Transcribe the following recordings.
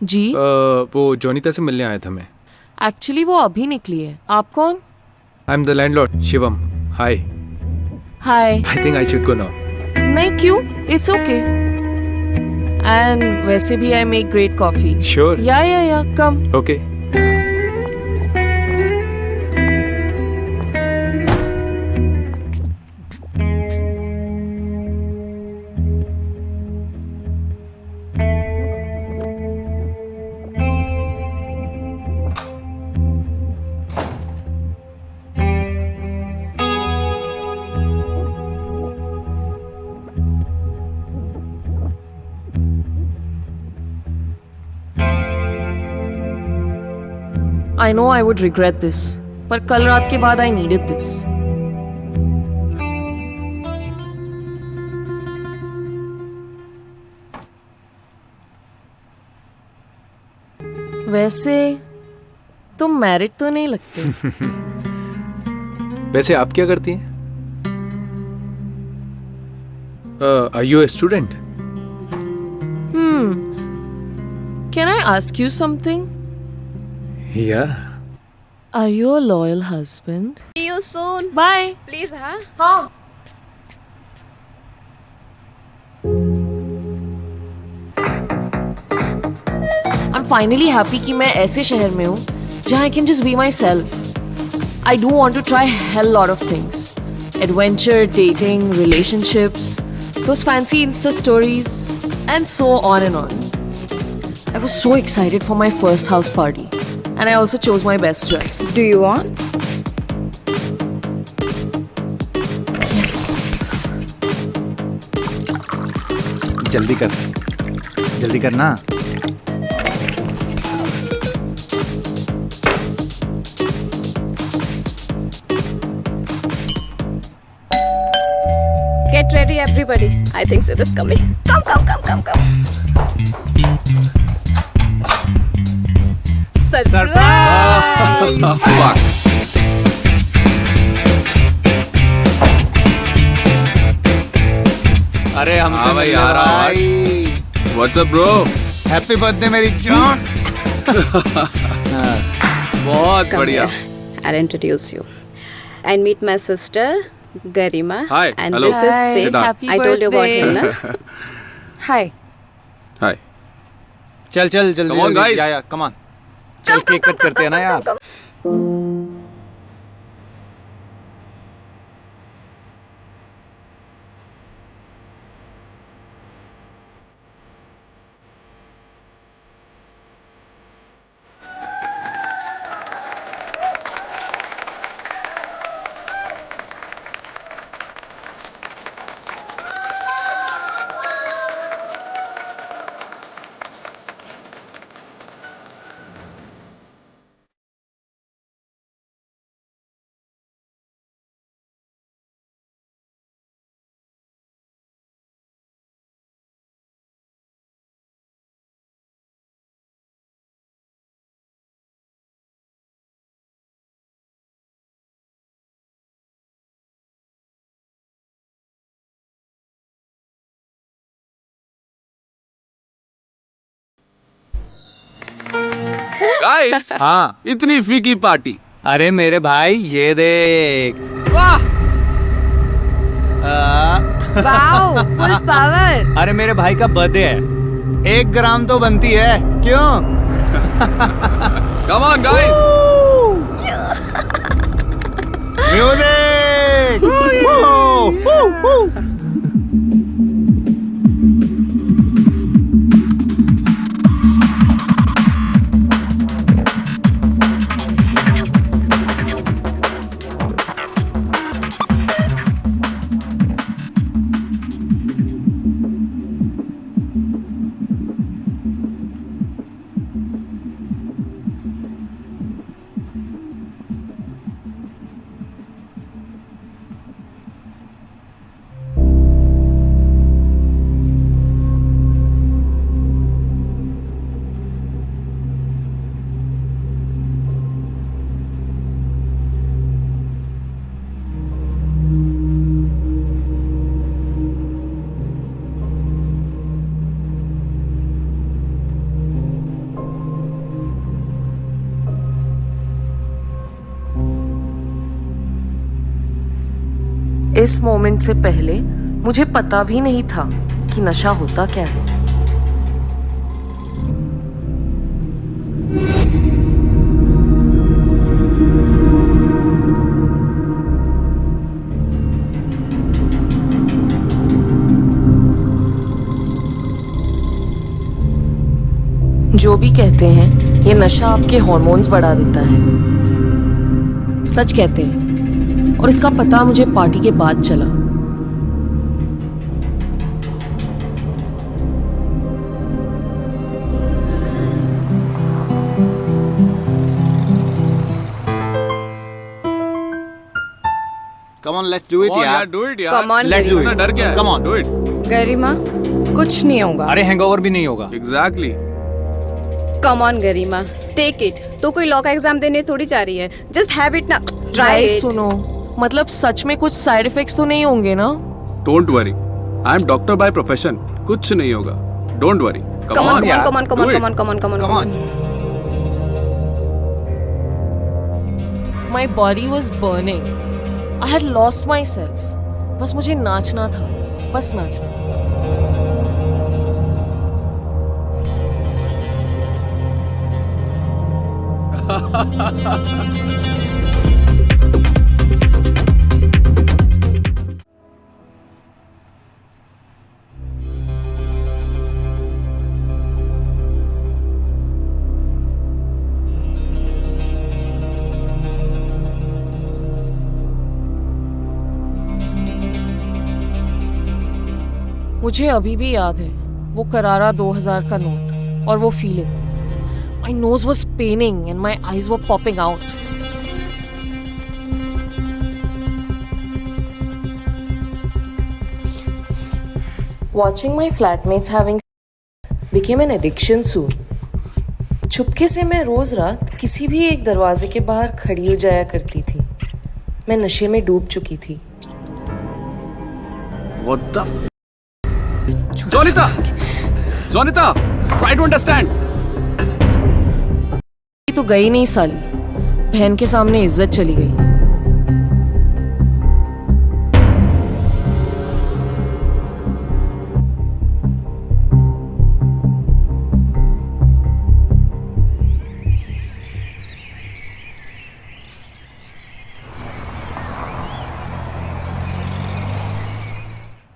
जी वो जोनीता से मिलने आया था मैं। एक्चुअली वो अभी निकली है। आप कौन? I am the landlord Shivam. Hi. Hi. I think I should go now. नहीं, क्यों? It's okay. एंड वैसे भी I make great coffee. Sure. Yeah come. Okay. I know I would regret this, पर कल रात के बाद आई नीडेड दिस। वैसे तुम मैरिड तो नहीं लगते। वैसे आप क्या करती हैं? Are you a student? Can I ask you something? Yeah. Are you a loyal husband? See you soon. Bye. Please, huh? हाँ. I'm finally happy कि मैं ऐसे शहर में हूँ जहाँ I can just be myself. I do want to try hell lot of things. Adventure, dating, relationships, those fancy Insta stories, and so on and on. I was so excited for my first house party. And I also chose my best dress. Do you want? Yes. जल्दी कर, जल्दी करना। Get ready, everybody. I think Sid is coming. Come. Surprise! अरे हमसे भाई, मिलने आ रहा हूँ भाई। What's up bro? Happy birthday मेरी जान। बहुत Come बढ़िया। here. I'll introduce you. And meet my sister, Garima. Hi. And Hello. this is Hi. Sid. Siddharth. Happy I told you about him, birthday. na? Hi. हाय। चल जल्दी Come on, guys. या come on. चल cake cut करते हैं ना यार। Guys, हाँ। इतनी फीकी पार्टी। अरे मेरे भाई ये देख। वाह। Wow, full power. अरे मेरे भाई का बर्थडे है, 1 ग्राम तो बनती है, क्यों? Come on guys. म्यूजिक। इस मोमेंट से पहले मुझे पता भी नहीं था कि नशा होता क्या है। जो भी कहते हैं ये नशा आपके हार्मोन्स बढ़ा देता है, सच कहते हैं, और इसका पता मुझे पार्टी के बाद चला। Come on let's do it Come on, यार। यार, do it यार। Come on, Let's do इतना it. डर क्या है? Come on. Do it. गरिमा, कुछ नहीं होगा। अरे हैंगओवर भी नहीं होगा। Exactly. Come on Garima, take it. तो कोई लॉ का एग्जाम देने थोड़ी जा रही है। जस्ट हैव इट ना, ट्राई Guys, इट। सुनो, मतलब सच में कुछ साइड इफेक्ट्स तो नहीं होंगे ना? Don't worry. I am doctor by profession. कुछ नहीं होगा. Don't worry. Come come on, on. यार, come on, come do on, it. Come on, come on, come on, Come on. My body was burning. I had lost myself. बस मुझे नाचना था, बस नाचना। मुझे अभी भी याद है वो करारा 2000 का नोट और वो feeling. My nose was paining and my eyes were popping out. Watching my flatmates having became an addiction soon. चुपके से मैं रोज रात किसी भी एक दरवाजे के बाहर खड़ी हो जाया करती थी। मैं नशे में डूब चुकी थी। What the Jonita! Jonita! Try to understand. तो गई नहीं साली, बहन के सामने इज्जत चली गई।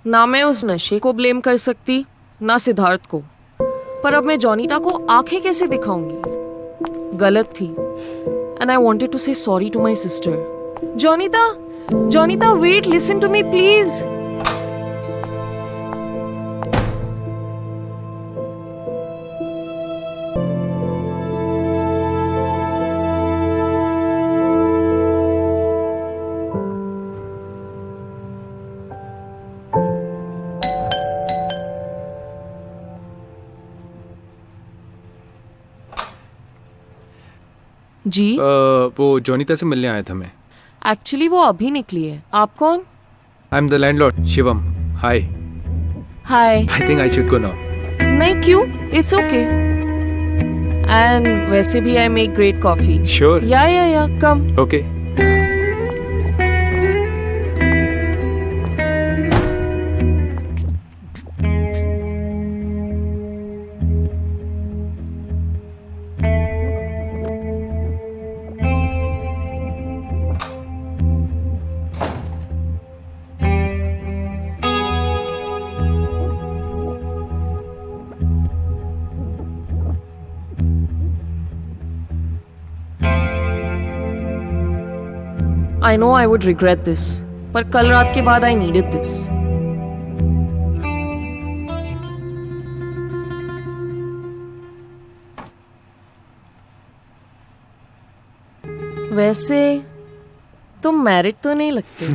ना मैं उस नशे को ब्लेम कर सकती, ना सिद्धार्थ को, पर अब मैं जॉनिटा को आंखें कैसे दिखाऊंगी? गलत थी। And I wanted to say sorry to my sister. Jonita, Jonita, wait, listen to me please. जी, वो जोनीता से मिलने आया था मैं। एक्चुअली वो अभी निकली है। आप कौन? I am the landlord Shivam. Hi. Hi. I think I should go now. नहीं, क्यों? It's okay. एंड वैसे भी I make great coffee. Sure. Yeah come. Okay. I know I would regret this, पर कल रात के बाद I needed this. वैसे तुम मैरिड तो नहीं लगते।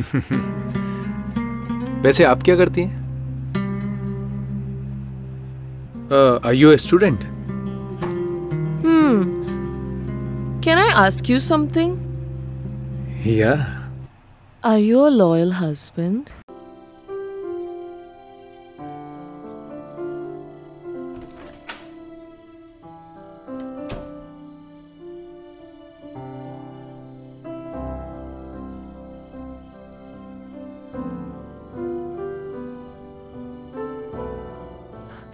वैसे आप क्या करती हैं? Are you a student? Can I ask you something? या। Are you a loyal husband?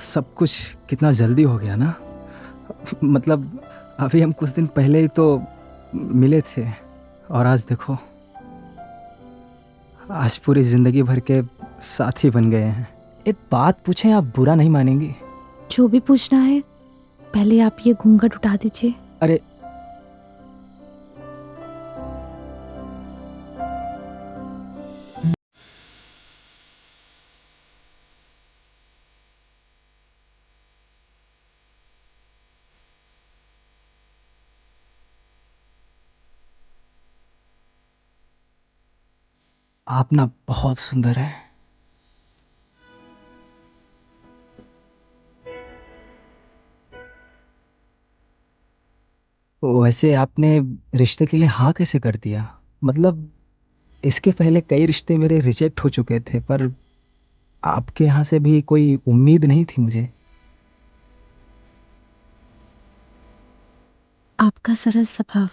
सब कुछ कितना जल्दी हो गया ना। मतलब अभी हम कुछ दिन पहले ही तो मिले थे और आज देखो, आज पूरी ज़िंदगी भर के साथी बन गए हैं। एक बात पूछें, आप बुरा नहीं मानेंगी? जो भी पूछना है पहले आप ये घूंघट उठा दीजिए। अरे आप ना बहुत सुंदर हैं। वैसे आपने रिश्ते के लिए हाँ कैसे कर दिया? मतलब इसके पहले कई रिश्ते मेरे रिजेक्ट हो चुके थे, पर आपके यहाँ से भी कोई उम्मीद नहीं थी मुझे। आपका सरल स्वभाव।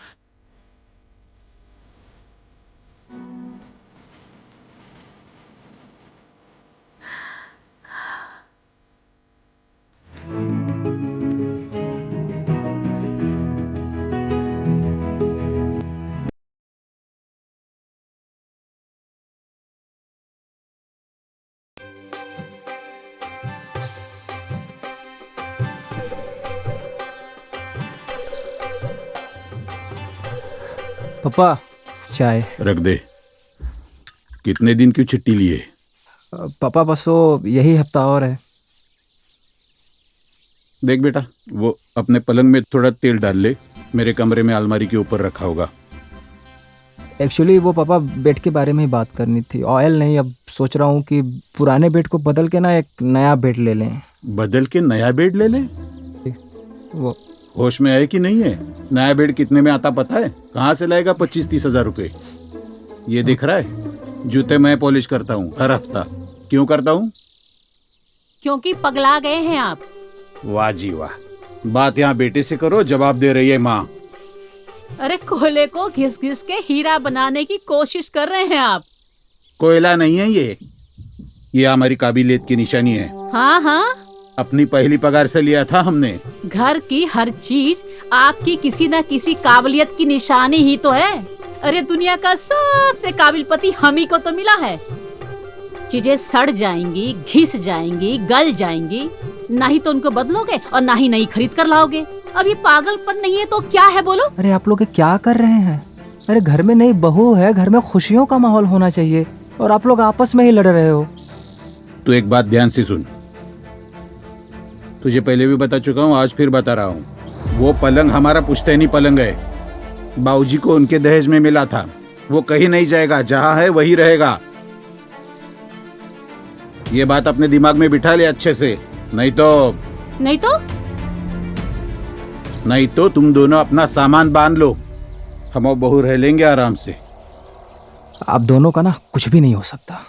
पापा चाय। रख दे। कितने दिन की छुट्टी लिए? पापा बस वो यही हफ्ता और है। देख बेटा, वो अपने पलंग में थोड़ा तेल डाल ले, मेरे कमरे में अलमारी के ऊपर रखा होगा। एक्चुअली वो पापा बेड के बारे में ही बात करनी थी, ऑयल नहीं। अब सोच रहा हूँ कि पुराने बेड को बदल के ना एक नया बेड ले लें। बदल के नया बेड ले ले? वो होश में है कि नहीं है? नया बेड कितने में आता पता है? कहाँ से लाएगा 25-30 हजार रुपए? ये दिख रहा है, जूते मैं पॉलिश करता हूँ हर हफ्ता। क्यों करता हूँ? क्योंकि पगला गए हैं आप। वाह जी वाह, बात यहाँ बेटे से करो, जवाब दे रही है माँ। अरे कोयले को घिस घिस के हीरा बनाने की कोशिश कर रहे हैं आप। कोयला नहीं है ये हमारी काबिलियत की निशानी है। हाँ हाँ, अपनी पहली पगार से लिया था हमने। घर की हर चीज आपकी किसी न किसी काबिलियत की निशानी ही तो है। अरे दुनिया का सबसे काबिल पति हम ही को तो मिला है। चीजें सड़ जाएंगी, घिस जाएंगी, गल जाएंगी, ना ही तो उनको बदलोगे और ना ही नई खरीद कर लाओगे। अब ये पागलपन नहीं है तो क्या है बोलो? अरे आप लोग क्या कर रहे हैं? अरे घर में नई बहू है, घर में खुशियों का माहौल होना चाहिए, और आप लोग आपस में ही लड़ रहे हो। तू एक बात ध्यान से सुन, तुझे पहले भी बता चुका हूँ, आज फिर बता रहा हूँ। वो पलंग हमारा पुश्तैनी पलंग है, बाबूजी को उनके दहेज में मिला था। वो कहीं नहीं जाएगा, जहाँ है वही रहेगा। ये बात अपने दिमाग में बिठा ले अच्छे से, नहीं तो तुम दोनों अपना सामान बांध लो, हम और बहू रह लेंगे आराम से। आप दोनों का ना कुछ भी नहीं हो सकता।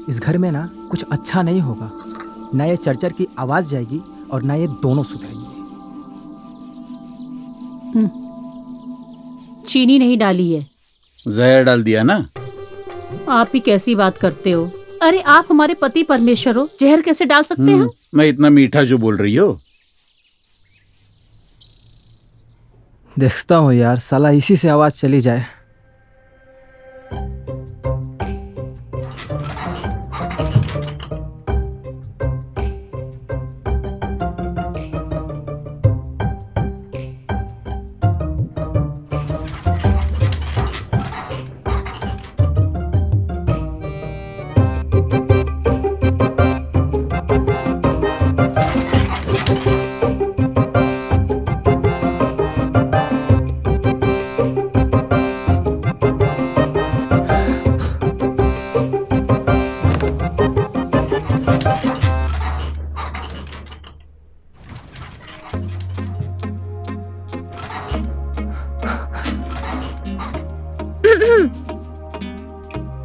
इस घर में ना कुछ अच्छा नहीं होगा, ना ये चरचर की आवाज जाएगी और ना ये दोनों सुधरेंगे। चीनी नहीं डाली है, जहर डाल दिया ना। आप ही कैसी बात करते हो? अरे आप हमारे पति परमेश्वर हो, जहर कैसे डाल सकते हैं? मैं इतना मीठा जो बोल रही हो। देखता हूँ यार, साला इसी से आवाज चली जाए।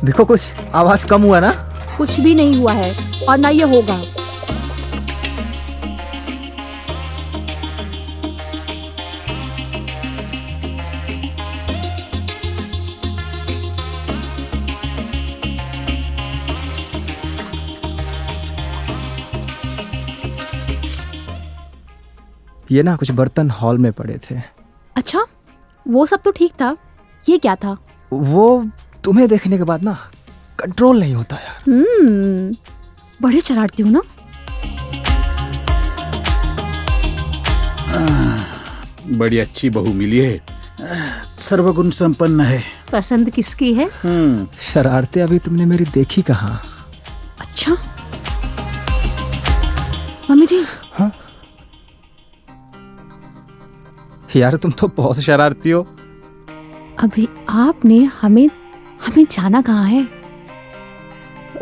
देखो कुछ आवाज कम हुआ ना? कुछ भी नहीं हुआ है और ना ये होगा। ये ना कुछ बर्तन हॉल में पड़े थे। अच्छा, वो सब तो ठीक था, ये क्या था? वो तुम्हें देखने के बाद ना कंट्रोल नहीं होता यार। बड़े शरारती हो ना। बड़ी अच्छी बहू मिली है, सर्वगुण संपन्न है। पसंद किसकी है? शरारतें अभी तुमने मेरी देखी कहाँ? अच्छा मम्मी जी। हाँ यार, तुम तो बहुत शरारती हो। अभी आपने हमें जाना कहाँ है?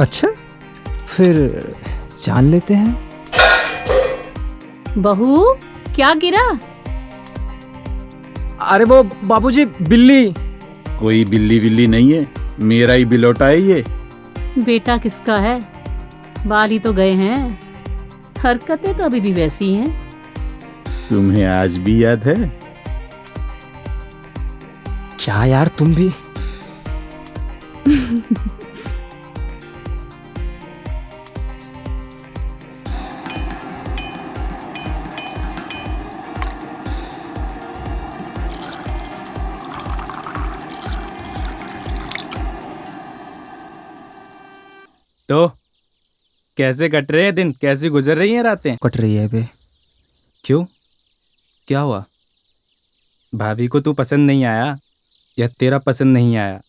अच्छा, फिर जान लेते हैं। बहू, क्या गिरा? अरे वो बाबूजी, बिल्ली। कोई बिल्ली विल्ली नहीं है, मेरा ही बिलोटा है ये। बेटा किसका है? बाल ही तो गए हैं, हरकतें तो अभी भी वैसी हैं। तुम्हें आज भी याद है? क्या यार, तुम भी। तो कैसे कट रहे हैं दिन, कैसी गुजर रही हैं रातें? कट रही है बे। क्यों, क्या हुआ? भाभी को तू पसंद नहीं आया या तेरा पसंद नहीं आया?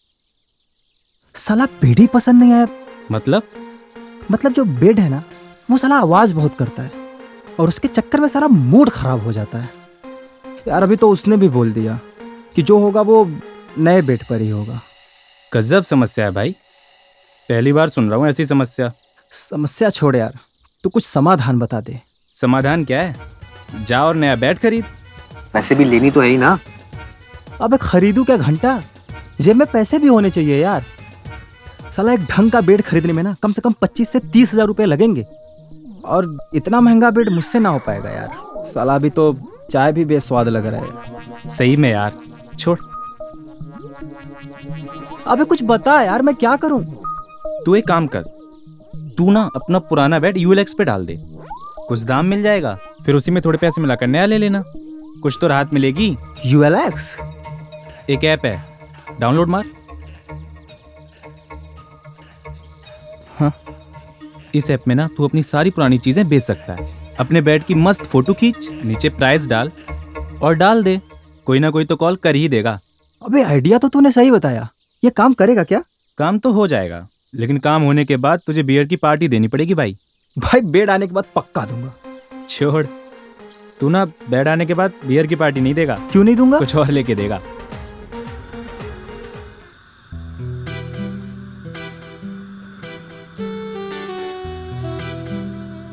साला बेड ही पसंद नहीं आया। मतलब जो बेड है ना, वो साला आवाज बहुत करता है और उसके चक्कर में सारा मूड खराब हो जाता है यार। अभी तो उसने भी बोल दिया कि जो होगा वो नए बेड पर ही होगा। गजब समस्या है भाई, पहली बार सुन रहा हूँ ऐसी समस्या। समस्या छोड़ यार, तू कुछ समाधान बता दे। समाधान क्या है? जा और नया बेड खरीद। पैसे भी लेनी तो है ही ना। अबे खरीदू क्या घंटा, जेब में पैसे भी होने चाहिए यार। साला एक ढंग का बेड खरीदने में ना कम से कम 25 से 30 हजार रुपये लगेंगे और इतना महंगा बेड मुझसे ना हो पाएगा यार। साला अभी तो चाय भी बेस्वाद लग रहा है। सही में यार, छोड़। अबे कुछ बता यार, मैं क्या करूं? तू एक काम कर, तू ना अपना पुराना बेड यूएलएक्स पे डाल दे, कुछ दाम मिल जाएगा, फिर उसी में थोड़े पैसे मिलाकर नया ले लेना, कुछ तो राहत मिलेगी। यूएलएक्स एक ऐप है, डाउनलोड मार। हाँ। इस ऐप में ना तू अपनी सारी पुरानी चीजें बेच सकता है। अपने बेड की मस्त फोटो खींच, नीचे प्राइस डाल और डाल दे, कोई ना कोई तो कॉल कर ही देगा। अबे आइडिया तो तूने सही बताया, ये काम करेगा क्या? काम तो हो जाएगा, लेकिन काम होने के बाद तुझे बियर की पार्टी देनी पड़ेगी भाई। भाई बेड आने के बाद पक्का दूंगा। छोड़, तू ना बेड आने के बाद बियर की पार्टी नहीं देगा। क्यों नहीं दूंगा? कुछ और लेके देगा।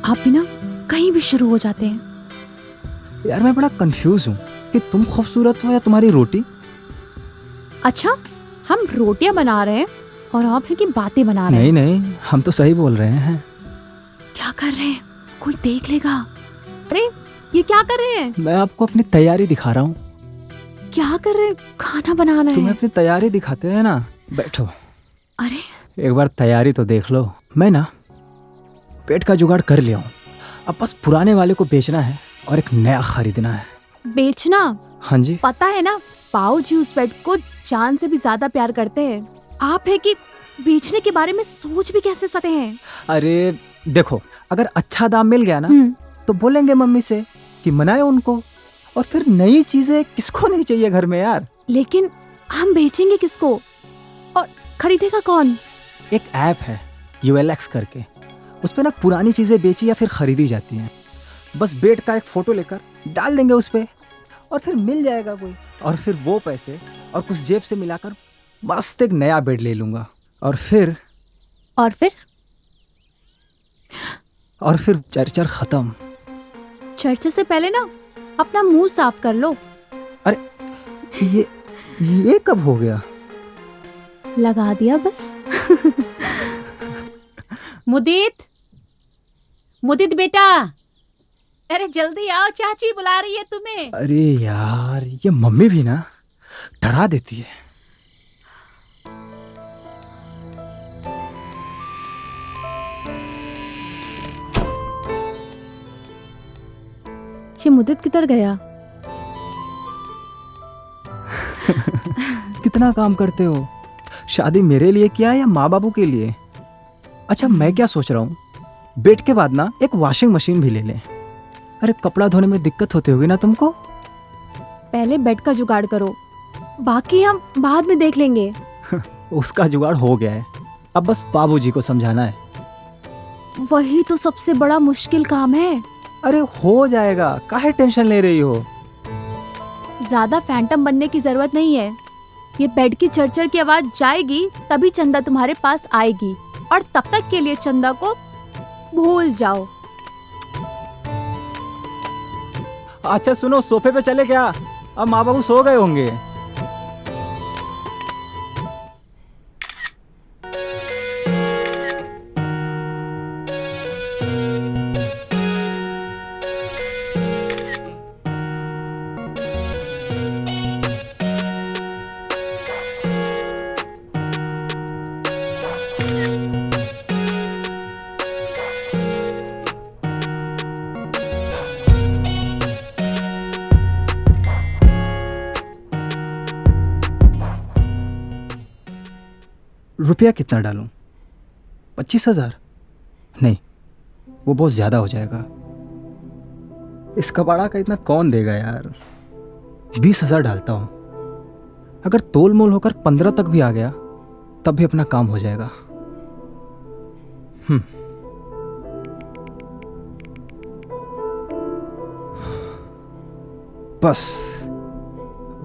आप भी ना कहीं भी शुरू हो जाते हैं। यार मैं बड़ा कंफ्यूज हूँ कि तुम खूबसूरत हो या तुम्हारी रोटी। अच्छा, हम रोटियां बना रहे हैं और आप फिर की बातें बना रहे हैं। नहीं, हम तो सही बोल रहे हैं। क्या कर रहे हैं? कोई देख लेगा। अरे ये क्या कर रहे हैं? मैं आपको अपनी तैयारी दिखा रहा हूँ। क्या कर रहे हैं? खाना बनाना है। तुम्हें अपनी तैयारी दिखाते हैं ना, बैठो। अरे एक बार तैयारी तो देख लो। मैं ना पेट का जुगाड़ कर लिया हूँ, अब बस पुराने वाले को बेचना है और एक नया खरीदना है। बेचना? हाँ जी। पता है ना, पाओ जी उस बेड को जान से भी ज्यादा प्यार करते हैं। आप है कि बेचने के बारे में सोच भी कैसे सकते हैं? अरे देखो, अगर अच्छा दाम मिल गया ना तो बोलेंगे मम्मी से कि मनाए उनको, और फिर नई चीजें किसको नहीं चाहिए घर में यार। लेकिन हम बेचेंगे किसको और खरीदेगा कौन? एक ऐप है यूएलएक्स करके, उस पे ना पुरानी चीजें बेची या फिर खरीदी जाती हैं। बस बेड का एक फोटो लेकर डाल देंगे उस पे और फिर मिल जाएगा कोई, और फिर वो पैसे और कुछ जेब से मिलाकर मस्त एक नया बेड ले लूंगा। और फिर चर्चा खत्म। चर्चा से पहले ना अपना मुंह साफ कर लो। अरे ये कब हो गया? लगा दिया बस। मुदित बेटा, अरे जल्दी आओ, चाची बुला रही है तुम्हें। अरे यार, ये मम्मी भी ना डरा देती है। ये मुद्दत किधर गया? कितना काम करते हो? शादी मेरे लिए किया है या माँ बाबू के लिए? अच्छा, मैं क्या सोच रहा हूँ, बेड के बाद ना एक वॉशिंग मशीन भी ले लें। अरे कपड़ा धोने में दिक्कत होती होगी ना तुमको? पहले बेड का जुगाड़ करो, बाकी हम बाद में देख लेंगे। उसका जुगाड़ हो गया है, अब बस बाबूजी को समझाना है। वही तो सबसे बड़ा मुश्किल काम है। अरे हो जाएगा, काहे टेंशन ले रही हो? ज्यादा फैंटम बनने की जरूरत नहीं है। ये बेड की चरचर की आवाज जाएगी तभी चंदा तुम्हारे पास आएगी, और तब तक के लिए चंदा को भूल जाओ। अच्छा सुनो, सोफे पे चले क्या? अब माँ बाबू सो गए होंगे। रुपया कितना डालूं? 25,000? नहीं, वो बहुत ज़्यादा हो जाएगा। इस कबाड़ा का इतना कौन देगा यार? 20,000 डालता हूँ। अगर तोल मोल होकर 15 तक भी आ गया तब भी अपना काम हो जाएगा। बस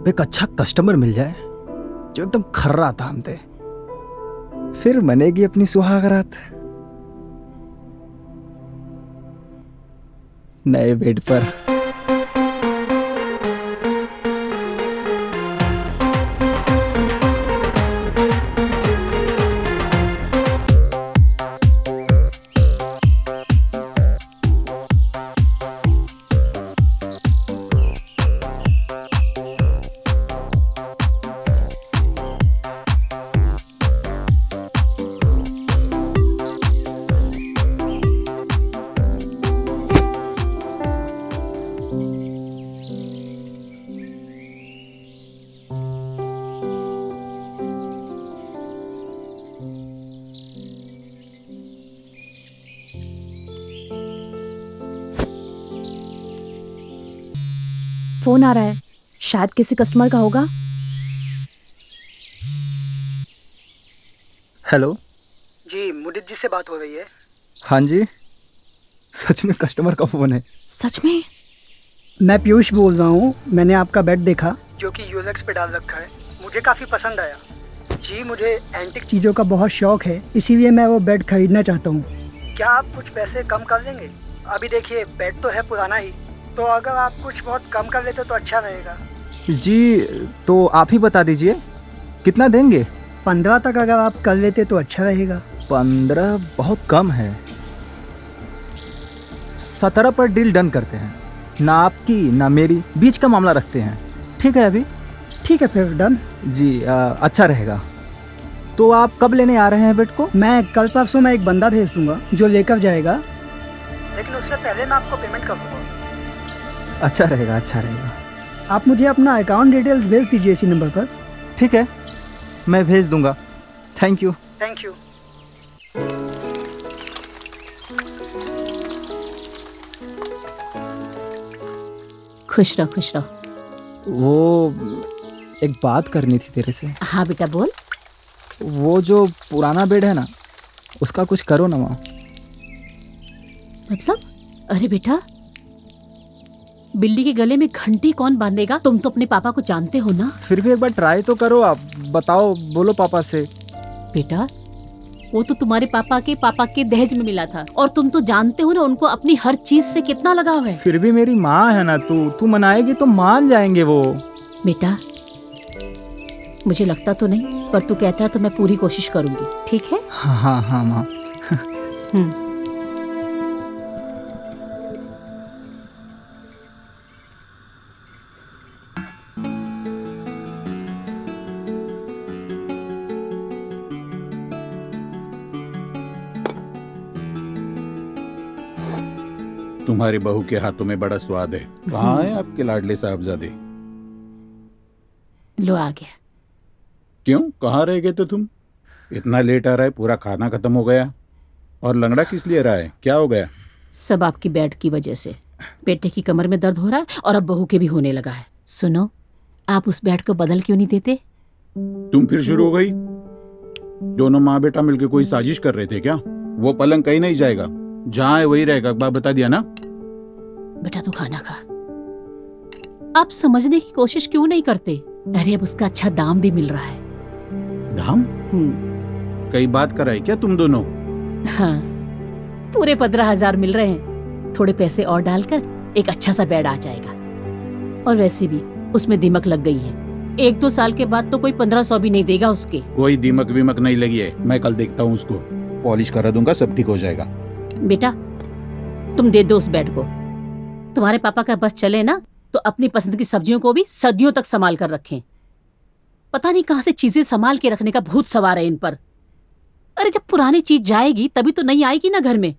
एक अच्छा कस्टमर मिल जाए जो एकदम खर्रा दाम दे, फिर बनेगी अपनी सुहागरात। नए बेड पर। फोन आ रहा है, शायद किसी कस्टमर का होगा। हेलो जी, मुदित जी से बात हो रही है। हाँ जी, सच में कस्टमर का फोन है? सच में? मैं पीयूष बोल रहा हूँ। मैंने आपका बेड देखा जो कि यूलेक्स पे डाल रखा है, मुझे काफ़ी पसंद आया। जी, मुझे एंटिक चीज़ों का बहुत शौक है, इसीलिए मैं वो बेड खरीदना चाहता हूँ। क्या आप कुछ पैसे कम कर देंगे? अभी देखिए, बेड तो है पुराना ही, तो अगर आप कुछ बहुत कम कर लेते तो अच्छा रहेगा। जी, तो आप ही बता दीजिए कितना देंगे? 15 तक अगर आप कर लेते तो अच्छा रहेगा। 15 बहुत कम है। 17 पर डील डन करते हैं। ना आपकी ना मेरी, बीच का मामला रखते हैं। ठीक है अभी? ठीक है फिर डन। जी अच्छा रहेगा। तो आप कब लेने आ रहे हैं बेड को? मैं कल परसों में एक बंदा भेज दूंगा जो लेकर जाएगा, लेकिन उससे पहले मैं आपको पेमेंट कर दूंगा। अच्छा रहेगा, अच्छा रहेगा। आप मुझे अपना अकाउंट डिटेल्स भेज दीजिए इसी नंबर पर। ठीक है, मैं भेज दूंगा। Thank you. Thank you. खुश रहो, खुश रहो। वो एक बात करनी थी तेरे से। हाँ बेटा बोल। वो जो पुराना बेड है ना, उसका कुछ करो ना माँ। मतलब? अरे बेटा, बिल्ली के गले में घंटी कौन बांधेगा? तुम तो अपने पापा को जानते हो ना। फिर भी एक बार ट्राई तो करो। आप बताओ, बोलो पापा से। बेटा, वो तो तुम्हारे पापा के दहेज में मिला था, और तुम तो जानते हो ना उनको अपनी हर चीज से कितना लगाव है। फिर भी मेरी माँ है ना, तू मनाएगी तो मान जाएंगे वो। बेटा, मुझे लगता तो नहीं, पर तू कहता है तो मैं पूरी कोशिश करूंगी। ठीक है? हाँ हाँ हाँ माँ। तुम्हारी बहू के हाथों में बड़ा स्वाद है। कहाँ है आपके लाडले साहबजादे? लो आ गया। क्यों, कहाँ रह गए थे तुम? इतना लेट आ रहा है, पूरा खाना खत्म हो गया। और लंगड़ा किस लिए रहा है, क्या हो गया? सब आपकी बेड की वजह से। बेटे की कमर में दर्द हो रहा है और अब बहू के भी होने लगा है। सुनो, आप उस बेड को बदल क्यों नहीं देते? तुम फिर शुरू हो गई। दोनों माँ बेटा मिलकर कोई साजिश कर रहे थे क्या? वो पलंग कहीं नहीं जाएगा, जहाँ है वही रहेगा। बात बता दिया ना। बेटा तू खाना खा। आप समझने की कोशिश क्यों नहीं करते? अरे अब उसका अच्छा दाम भी मिल रहा है। दाम? कई बात कराई क्या तुम दोनों? हाँ, पूरे 15,000 मिल रहे हैं। थोड़े पैसे और डालकर एक अच्छा सा बेड आ जाएगा। और वैसे भी उसमें दीमक लग गई है। 1-2 साल के बाद तो कोई 1500 भी नहीं देगा उसके। कोई दीमक वीमक नहीं लगी है, मैं कल देखता हूँ उसको, पॉलिश करा दूंगा, सब ठीक हो जाएगा। बेटा तुम दे दो उस बेड को। तुम्हारे पापा का बस चले ना तो अपनी पसंद की सब्जियों को भी सदियों तक संभाल कर रखें। पता नहीं कहां से चीजें संभाल के रखने का भूत सवार है इन पर। अरे जब पुरानी चीज जाएगी तभी तो नई आएगी ना घर में।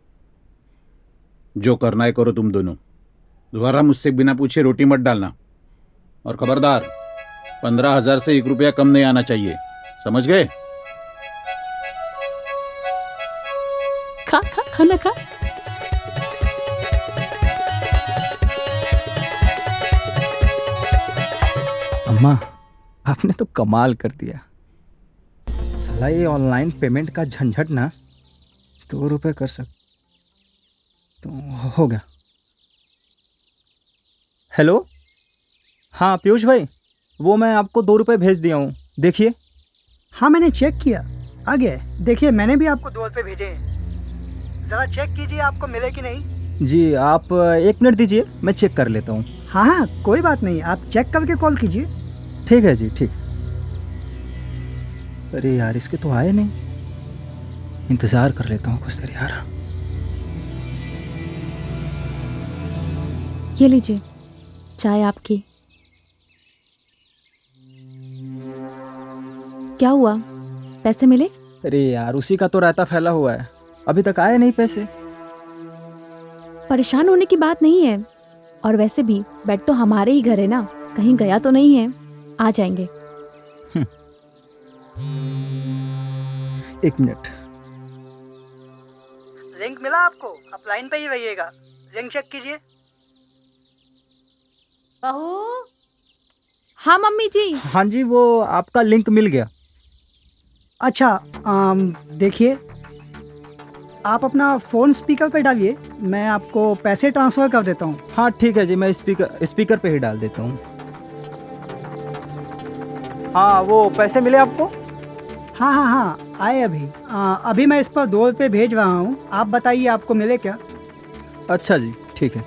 जो करना है करो तुम दोनों। दोबारा मुझसे बिना पूछे रोटी मत डालना। और खबरदार, 15,000 से 1 रुपया कम नहीं आना चाहिए, समझ गए? खा खा खाना खा। अम्मा, आपने तो कमाल कर दिया। साला ये ऑनलाइन पेमेंट का झंझट ना 2 रुपये कर सक तो हो गया। हेलो, हाँ पीयूष भाई, वो मैं आपको 2 रुपये भेज दिया हूँ, देखिए। हाँ मैंने चेक किया, आ गया है। देखिए मैंने भी आपको 2 रुपये भेजे हैं, ज़रा चेक कीजिए आपको मिले कि नहीं। जी आप 1 मिनट दीजिए, मैं चेक कर लेता हूँ। हाँ हाँ कोई बात नहीं, आप चेक करके कॉल कीजिए। ठीक है जी, ठीक। अरे यार इसके तो आए नहीं, इंतज़ार कर लेता हूँ कुछ देर यार। ये लीजिए चाय आपकी। क्या हुआ, पैसे मिले? अरे यार उसी का तो रायता फैला हुआ है, अभी तक आए नहीं पैसे। परेशान होने की बात नहीं है, और वैसे भी बेड तो हमारे ही घर है ना, कहीं गया तो नहीं है, आ जाएंगे। 1 मिनट। लिंक मिला आपको? आप लाइन पे ही रहिएगा, लिंक चेक कीजिए। बहू। हाँ मम्मी जी। हाँ जी, वो आपका लिंक मिल गया। अच्छा देखिए, आप अपना फ़ोन स्पीकर पे डालिए, मैं आपको पैसे ट्रांसफ़र कर देता हूँ। हाँ ठीक है जी, मैं स्पीकर पे ही डाल देता हूँ। हाँ वो पैसे मिले आपको? हाँ हाँ हाँ आए अभी। अभी मैं इस पर 2 रुपये भेज रहा हूँ, आप बताइए आपको मिले क्या? अच्छा जी, ठीक है।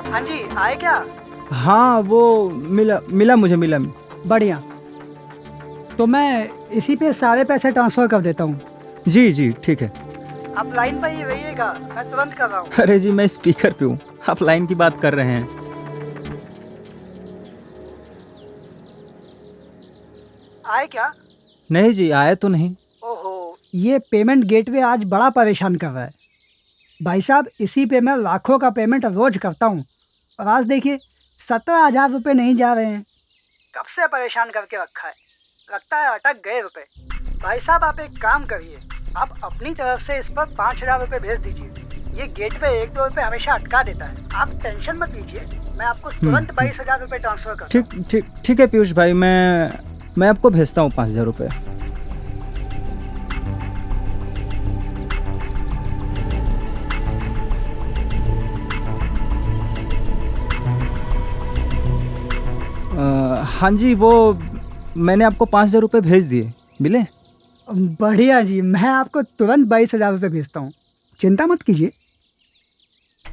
हाँ जी आए क्या? हाँ वो मिला मुझे मिला। बढ़िया, तो मैं इसी पे सारे पैसे ट्रांसफ़र कर देता हूँ। जी जी ठीक है। आप लाइन पर ही रहिएगा, मैं तुरंत कर रहा हूँ। अरे जी मैं स्पीकर पे हूँ, आप लाइन की बात कर रहे हैं। आए क्या? नहीं जी, आए तो नहीं। ओहो, ये पेमेंट गेटवे आज बड़ा परेशान कर रहा है भाई साहब। इसी पे मैं लाखों का पेमेंट रोज करता हूँ, और आज देखिए 17,000 रुपये नहीं जा रहे हैं। कब से परेशान करके रखा है, लगता है अटक गए रुपए। भाई साहब आप एक काम करिए, आप अपनी तरफ से इस पर 5,000 रुपये भेज दीजिए। ये गेटवे 1-2 रुपये हमेशा अटका देता है, आप टेंशन मत लीजिए, मैं आपको तुरंत 22,000 रुपये ट्रांसफ़र करता हूँ। ठीक है पीयूष भाई, मैं आपको भेजता हूँ 5,000 रुपये। हाँ जी, वो मैंने आपको 5,000 रुपये भेज दिए, मिले? बढ़िया जी, मैं आपको तुरंत 22,000 रुपये भेजता हूँ, चिंता मत कीजिए।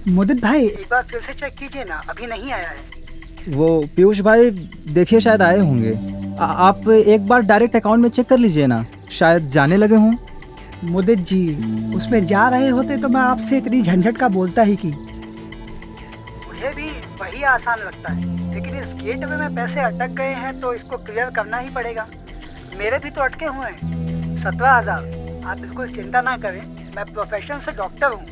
मुदित भाई एक बार फिर से चेक कीजिए ना, अभी नहीं आया है। वो पीयूष भाई देखिए शायद आए होंगे, आप एक बार डायरेक्ट अकाउंट में चेक कर लीजिए ना, शायद जाने लगे हों। मुदित जी उसमें जा रहे होते तो मैं आपसे इतनी झंझट का बोलता ही की। मुझे भी वही आसान लगता है, लेकिन इस गेट में पैसे अटक गए हैं तो इसको क्लियर करना ही पड़ेगा। मेरे भी तो अटके हुए हैं 17,000। आप बिल्कुल चिंता ना करें, मैं प्रोफेशन से डॉक्टर हूँ।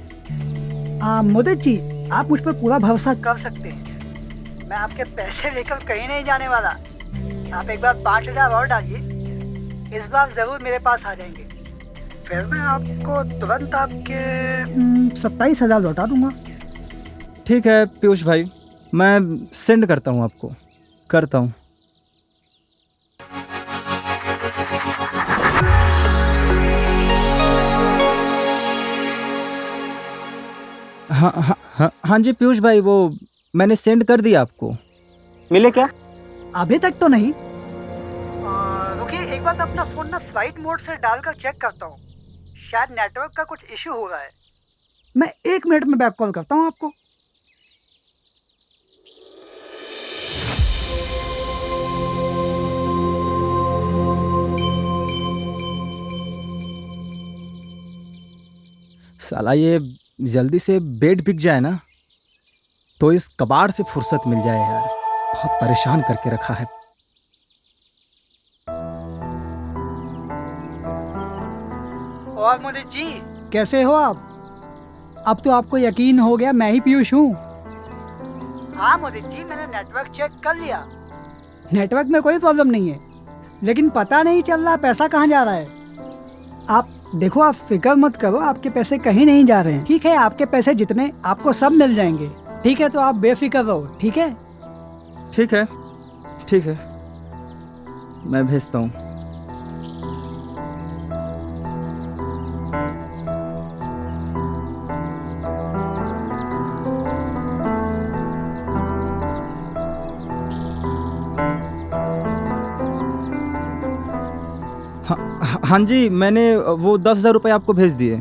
मोदी जी, आप मुझ पर पूरा भरोसा कर सकते हैं। मैं आपके पैसे लेकर कहीं नहीं जाने वाला। आप एक बार 5,000 और डालिए, इस बार ज़रूर मेरे पास आ जाएंगे। फिर मैं आपको तुरंत आपके 27,000 लौटा दूंगा। ठीक है पीयूष भाई, मैं सेंड करता हूँ आपको, करता हूँ। हाँ जी पीयूष भाई, वो मैंने सेंड कर दिया आपको। मिले क्या? अभी तक तो नहीं। रुकिए, एक बार मैं अपना फ़ोन ना फ्लाइट मोड से डालकर चेक करता हूँ। शायद नेटवर्क का कुछ इशू हो रहा है। मैं 1 मिनट में बैक कॉल करता हूँ आपको। साला ये जल्दी से बेड बिक जाए ना तो इस कबाड़ से फुर्सत मिल जाए यार, बहुत परेशान करके रखा है। और मोदी जी, कैसे हो आप? अब तो आपको यकीन हो गया मैं ही पीयूष हूँ। हाँ मोदी जी, मैंने नेटवर्क चेक कर लिया। नेटवर्क में कोई प्रॉब्लम नहीं है, लेकिन पता नहीं चल रहा पैसा कहाँ जा रहा है। आप देखो, आप फिक्र मत करो, आपके पैसे कहीं नहीं जा रहे हैं। ठीक है, आपके पैसे जितने आपको सब मिल जाएंगे। ठीक है, तो आप बेफिक्र रहो। ठीक है? ठीक है, ठीक है, मैं भेजता हूँ। हाँ जी, मैंने वो 10,000 रुपये आपको भेज दिए।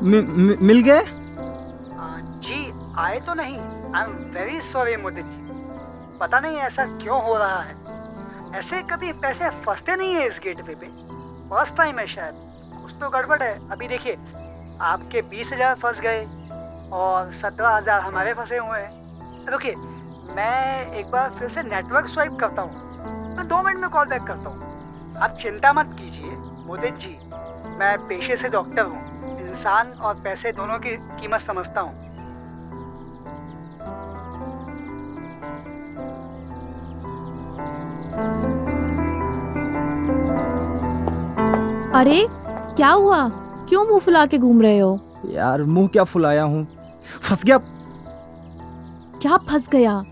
मिल गए? जी आए तो नहीं। I am very sorry Modi ji, पता नहीं ऐसा क्यों हो रहा है। ऐसे कभी पैसे फंसते नहीं है इस गेटवे पे। फर्स्ट टाइम है शायद, कुछ तो गड़बड़ है। अभी देखिए, आपके 20,000 फंस गए और 17,000 हमारे फंसे हुए हैं। रुकिए, मैं एक बार फिर से नेटवर्क स्वाइप करता हूँ। मैं 2 मिनट में कॉल बैक करता हूँ। आप चिंता मत कीजिए मोदी जी, मैं पेशे से डॉक्टर हूँ। इंसान और पैसे दोनों की कीमत समझता हूँ। अरे क्या हुआ? क्यों मुंह फुला के घूम रहे हो? यार मुंह क्या फुलाया हूँ, फंस गया। क्या फंस गया?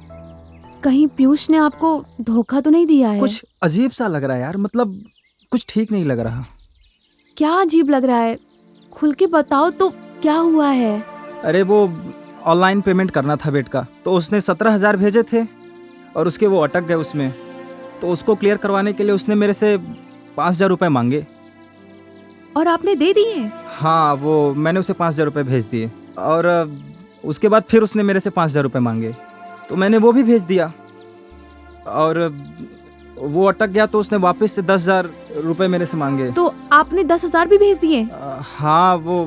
कहीं पीयूष ने आपको धोखा तो नहीं दिया है? कुछ अजीब सा लग रहा है यार, मतलब कुछ ठीक नहीं लग रहा। क्या अजीब लग रहा है? खुल के बताओ तो, क्या हुआ है? अरे वो ऑनलाइन पेमेंट करना था बेड का, तो उसने 17,000 भेजे थे और उसके वो अटक गए उसमें। तो उसको क्लियर करवाने के लिए उसने मेरे से 5,000 रुपये मांगे। और आपने दे दिए? हाँ, वो मैंने उसे 5,000 रुपये भेज दिए और उसके बाद फिर उसने मेरे से 5,000 रुपये मांगे, तो मैंने वो भी भेज दिया। और वो अटक गया तो उसने वापस से 10,000 रुपये मेरे से मांगे। तो आपने 10,000 भी भेज दिए? हाँ, वो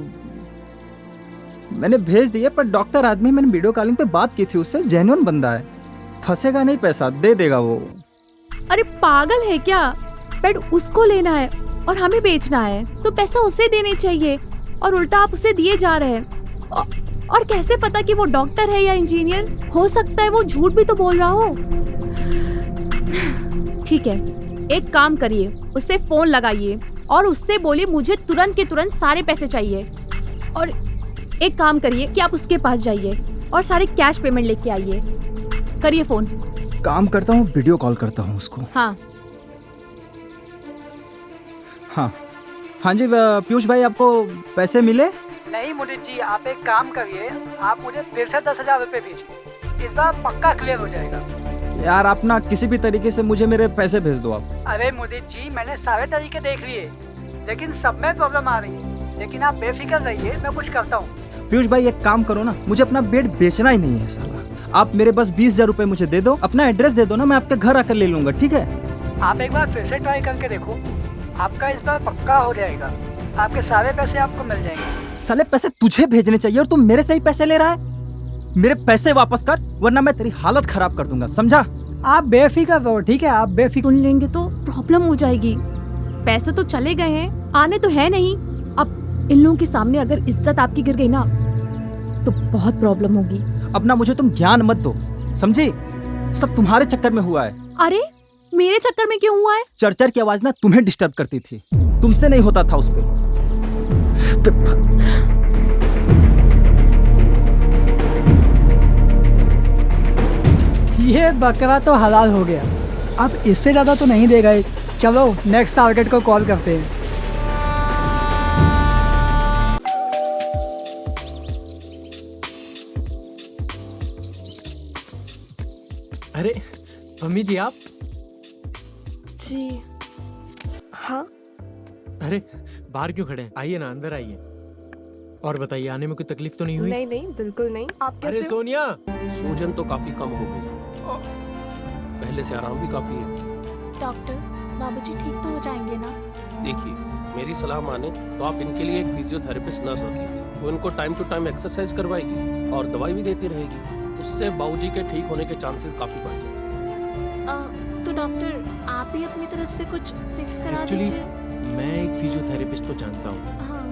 मैंने भेज दिए, पर डॉक्टर आदमी, मैंने वीडियो कॉलिंग पे बात की थी उससे, जेन्युइन बंदा है, फंसेगा नहीं, पैसा दे देगा वो। अरे पागल है क्या? बेड उसको लेना है और हमें बेचना है, तो पैसा उसे देने चाहिए और उल्टा आप उसे दिए जा रहे हैं। और कैसे पता कि वो डॉक्टर है या इंजीनियर? हो सकता है वो झूठ भी तो बोल रहा हो। ठीक है, एक काम करिए, उससे फोन लगाइए और उससे बोलिए मुझे तुरंत के तुरंत सारे पैसे चाहिए। और एक काम करिए कि आप उसके पास जाइए और सारे कैश पेमेंट लेके आइए। करिए फोन। काम करता हूँ, वीडियो कॉल करता हूँ उसको। हाँ हाँ हाँ जी पीयूष भाई, आपको पैसे मिले? नहीं मोदी जी, आप एक काम करिए, आप मुझे फिर से 10,000 रुपये भेजिए। इस बार पक्का क्लियर हो जाएगा। यार आप ना किसी भी तरीके से मुझे मेरे पैसे भेज दो आप। अरे मोदी जी, मैंने सारे तरीके देख लिए, लेकिन सब में प्रॉब्लम आ रही है। लेकिन आप बेफिक्र रहिए, मैं कुछ करता हूँ। पीयूष भाई एक काम करो ना, मुझे अपना बेड बेचना ही नहीं है साला। आप मेरे बस 20,000 रुपये मुझे दे दो, अपना एड्रेस दे दो ना, मैं आपके घर आकर ले लूंगा। ठीक है? आप एक बार फिर से ट्राई करके देखो, आपका इस बार पक्का हो जाएगा। आपके सारे पैसे आपको मिल जाएंगे। साले पैसे तुझे भेजने चाहिए और तू मेरे से ही पैसे ले रहा है। मेरे पैसे वापस कर, वरना मैं तेरी हालत खराब कर दूंगा, समझा? आप बेफिक्र रहो, ठीक है? आप बेफिक्र। सुन लेंगे तो प्रॉब्लम हो जाएगी। पैसे तो चले गए हैं, आने तो है नहीं। अब इन लोगों के सामने अगर इज्जत आपकी गिर गई ना तो बहुत प्रॉब्लम होगी। अपना मुझे तुम ज्ञान मत दो, समझे? सब तुम्हारे चक्कर में हुआ है। अरे मेरे चक्कर में क्यों हुआ है? चरचर की आवाज ना तुम्हें डिस्टर्ब करती थी, तुमसे नहीं होता था उस पे। ये बकरा तो हलाल हो गया, अब इससे ज़्यादा तो नहीं देगा ये। चलो नेक्स्ट टारगेट को कॉल करते हैं। अरे मम्मी जी आप? जी हाँ। अरे बाहर क्यों खड़े हैं? आइए ना, अंदर आइए। और बताइए, आने में कोई तकलीफ तो नहीं हुई? नहीं नहीं, बिल्कुल नहीं। आप कैसे अरे हो? सोनिया, सूजन तो काफी कम हो गई, पहले से आराम भी काफी है। डॉक्टर, बाबूजी ठीक तो हो जाएंगे ना? देखिए, मेरी सलाह माने तो आप इनके लिए एक फिजियोथेरेपिस्ट नर्स रखिए। वो इनको टाइम टू टाइम एक्सरसाइज करवाएगी और दवाई भी देती रहेगी। उससे बाबूजी के ठीक होने के चांसेस काफी बढ़ जाएंगे। तो डॉक्टर आप ही अपनी तरफ से कुछ फिक्स करा Actually, दीजिए। मैं एक फिजियोथेरेपिस्ट को जानता हूँ, हाँ।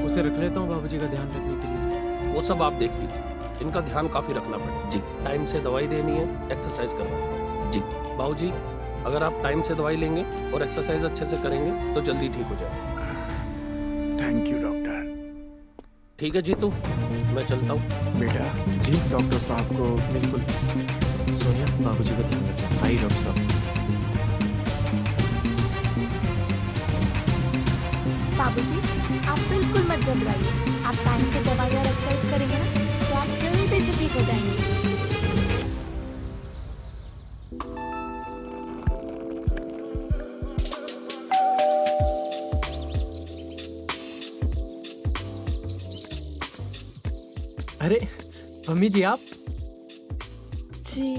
उसे रख लेता हूँ बाबूजी का ध्यान रखने के लिए। वो सब आप देख लीजिए, इनका ध्यान काफी रखना पड़ेगा। जी, टाइम से दवाई देनी है, एक्सरसाइज करवानी। जी बाबूजी, अगर आप टाइम से दवाई लेंगे और एक्सरसाइज अच्छे से करेंगे तो जल्दी ठीक हो जाएगा। Thank you doctor. ठीक है जीतू, मैं चलता हूँ। बेटा जी डॉक्टर साहब को बिल्कुल। सोनिया, बाबूजी का ध्यान रखें। आइए डॉक्टर साहब। बाबूजी आप बिल्कुल मत घबराइए, आप टाइम से दवाई और एक्सरसाइज करेंगे ना तो आप जल्दी से ठीक हो जाएंगे। अरे मम्मी जी आप? जी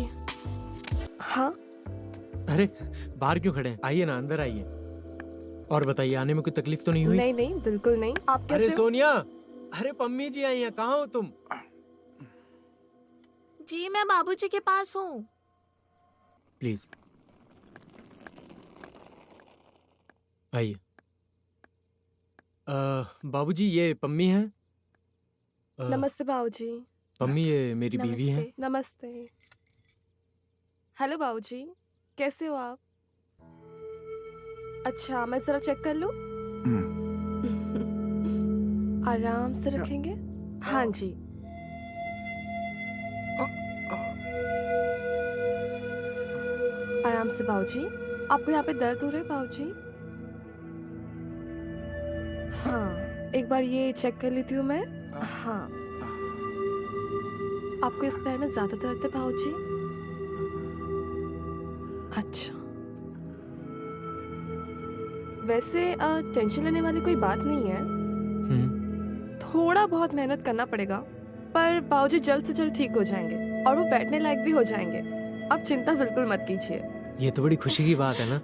हाँ। अरे बाहर क्यों खड़े हैं? आइए ना, अंदर आइए। और बताइए, आने में कोई तकलीफ तो नहीं हुई? नहीं नहीं, बिल्कुल नहीं। आप कैसे अरे हो? सोनिया, अरे पम्मी जी आई हैं, कहाँ हो तुम? जी मैं बाबूजी के पास हूँ। प्लीज आइए। बाबूजी ये पम्मी है। नमस्ते बाबूजी। पम्मी ये मेरी बीवी है। नमस्ते। हेलो बाबूजी, कैसे हो आप? अच्छा, मैं जरा चेक कर लूं। आराम से रखेंगे। हाँ जी। आराम से बाबूजी। आपको यहाँ पे दर्द हो रहा है बाबूजी? हाँ, एक बार ये चेक कर लेती हूँ मैं। हाँ, आपको इस पैर में ज्यादा दर्द है बाबूजी? अच्छा, वैसे टेंशन लेने वाली कोई बात नहीं है। थोड़ा बहुत मेहनत करना पड़ेगा, पर बाबूजी जल्द से जल्द ठीक हो जाएंगे और वो बैठने लायक भी हो जाएंगे। आप चिंता बिल्कुल मत कीजिए। ये तो बड़ी खुशी की बात है ना।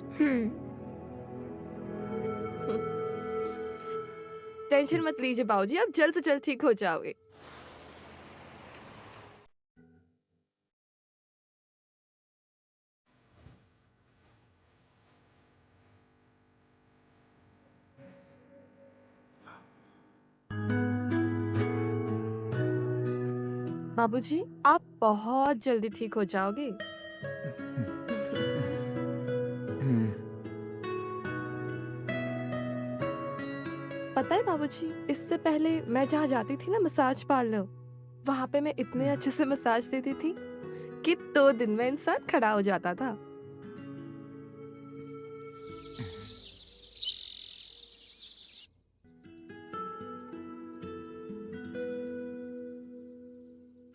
टेंशन मत लीजिए बाबूजी, आप जल्द से जल्द ठीक हो जाओगे। बाबूजी, आप बहुत जल्दी ठीक हो जाओगे। पता है बाबूजी, इससे पहले मैं जहाँ जाती थी ना मसाज पार्लर, वहाँ पे मैं इतने अच्छे से मसाज देती थी कि 2 दिन में इंसान खड़ा हो जाता था।